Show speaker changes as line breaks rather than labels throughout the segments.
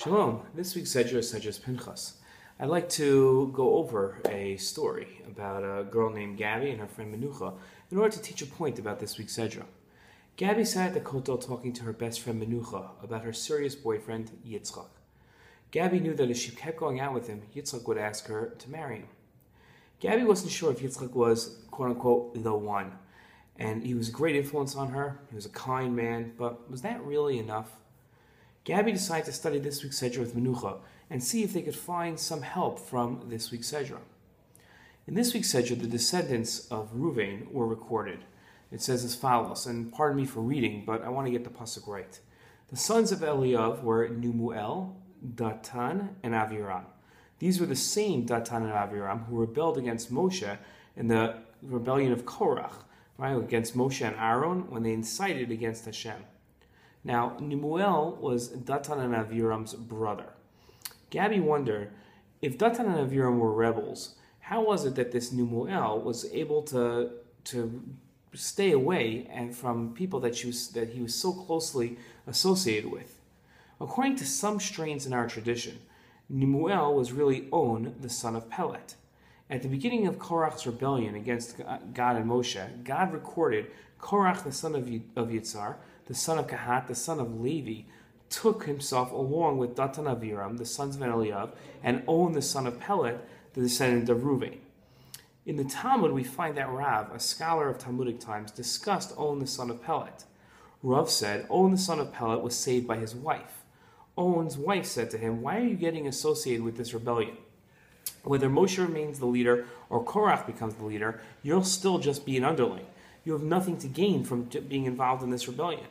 Shalom. This week's Sedra is Sedra Pinchas. I'd like to go over a story about a girl named Gabby and her friend Menucha in order to teach a point about this week's Sedra. Gabby sat at the kotel talking to her best friend Menucha about her serious boyfriend Yitzchak. Gabby knew that if she kept going out with him, Yitzchak would ask her to marry him. Gabby wasn't sure if Yitzchak was, quote-unquote, the one, and he was a great influence on her. He was a kind man, but was that really enough? Gabby decided to study this week's Sedra with Menucha and see if they could find some help from this week's Sedra. In this week's Sedra, the descendants of Ruvain were recorded. It says as follows, and pardon me for reading, but I want to get the pasuk right. The sons of Eliav were Nemuel, Datan, and Aviram. These were the same Datan and Aviram who rebelled against Moshe in the rebellion of Korach, right, against Moshe and Aaron when they incited against Hashem. Now, Nemuel was Datan and Aviram's brother. Gabby wondered, if Datan and Aviram were rebels, how was it that this Nemuel was able to stay away and from people that he was so closely associated with? According to some strains in our tradition, Nemuel was really On, the son of Pelet. At the beginning of Korach's rebellion against God and Moshe, God recorded Korach, the son of Yitzhar, the son of Kahat, the son of Levi, took himself along with Datan and Aviram, the sons of Eliav, and On, the son of Pelet, the descendant of Ruvain. In the Talmud, we find that Rav, a scholar of Talmudic times, discussed On, the son of Pelet. Rav said On, the son of Pelet, was saved by his wife. On's wife said to him, "Why are you getting associated with this rebellion? Whether Moshe remains the leader or Korach becomes the leader, you'll still just be an underling. You have nothing to gain from being involved in this rebellion."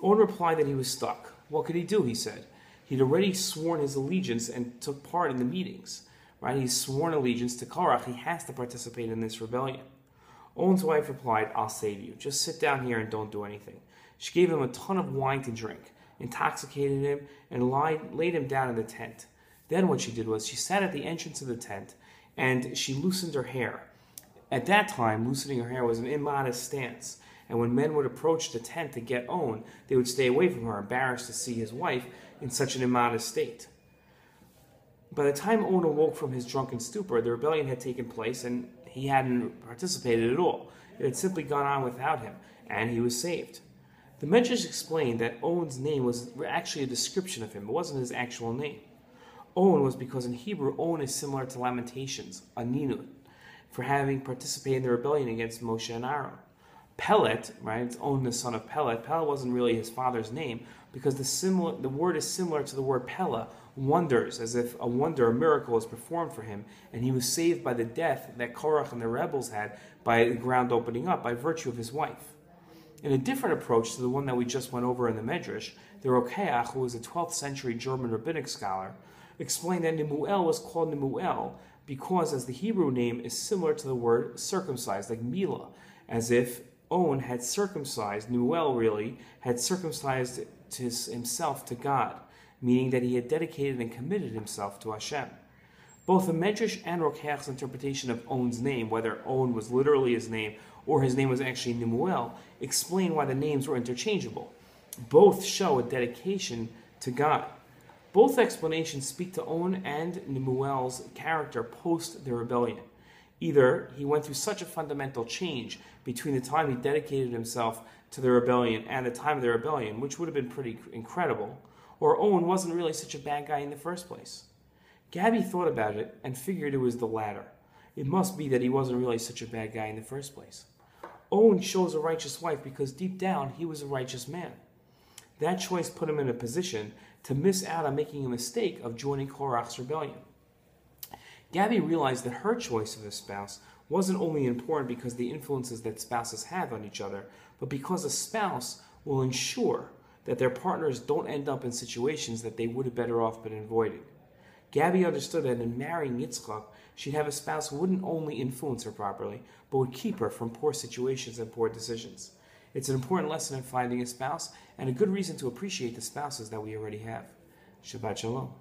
On replied that he was stuck. What could he do, he said. He'd already sworn his allegiance and took part in the meetings. Right? He's sworn allegiance to Korach. He has to participate in this rebellion. On's wife replied, "I'll save you. Just sit down here and don't do anything." She gave him a ton of wine to drink, intoxicated him, and laid him down in the tent. Then what she did was she sat at the entrance of the tent and she loosened her hair. At that time, loosening her hair was an immodest stance. And when men would approach the tent to get On, they would stay away from her, embarrassed to see his wife in such an immodest state. By the time On awoke from his drunken stupor, the rebellion had taken place and he hadn't participated at all. It had simply gone on without him, and he was saved. The Medrash explained that On's name was actually a description of him. It wasn't his actual name. On was because in Hebrew, On is similar to Lamentations, Aninut, for having participated in the rebellion against Moshe and Aaron. Pelet, right, it's On, the son of Pelet. Pelet wasn't really his father's name because the word is similar to the word Pella, wonders, as if a wonder, a miracle was performed for him, and he was saved by the death that Korach and the rebels had by the ground opening up by virtue of his wife. In a different approach to the one that we just went over in the Medrash, the Rokeach, who was a 12th century German rabbinic scholar, explained that Nemuel was called Nemuel because as the Hebrew name is similar to the word circumcised, like Milah, as if On had circumcised, Nemuel really, had circumcised himself to God, meaning that he had dedicated and committed himself to Hashem. Both the Medrash and Rokeach's interpretation of On's name, whether On was literally his name or his name was actually Nemuel, explain why the names were interchangeable. Both show a dedication to God. Both explanations speak to On and Nemuel's character post the rebellion. Either he went through such a fundamental change between the time he dedicated himself to the rebellion and the time of the rebellion, which would have been pretty incredible, or On wasn't really such a bad guy in the first place. Gabby thought about it and figured it was the latter. It must be that he wasn't really such a bad guy in the first place. On chose a righteous wife because deep down he was a righteous man. That choice put him in a position to miss out on making a mistake of joining Korach's rebellion. Gabby realized that her choice of a spouse wasn't only important because of the influences that spouses have on each other, but because a spouse will ensure that their partners don't end up in situations that they would have better off been avoiding. Gabby understood that in marrying Yitzchak, she'd have a spouse who wouldn't only influence her properly, but would keep her from poor situations and poor decisions. It's an important lesson in finding a spouse, and a good reason to appreciate the spouses that we already have. Shabbat Shalom.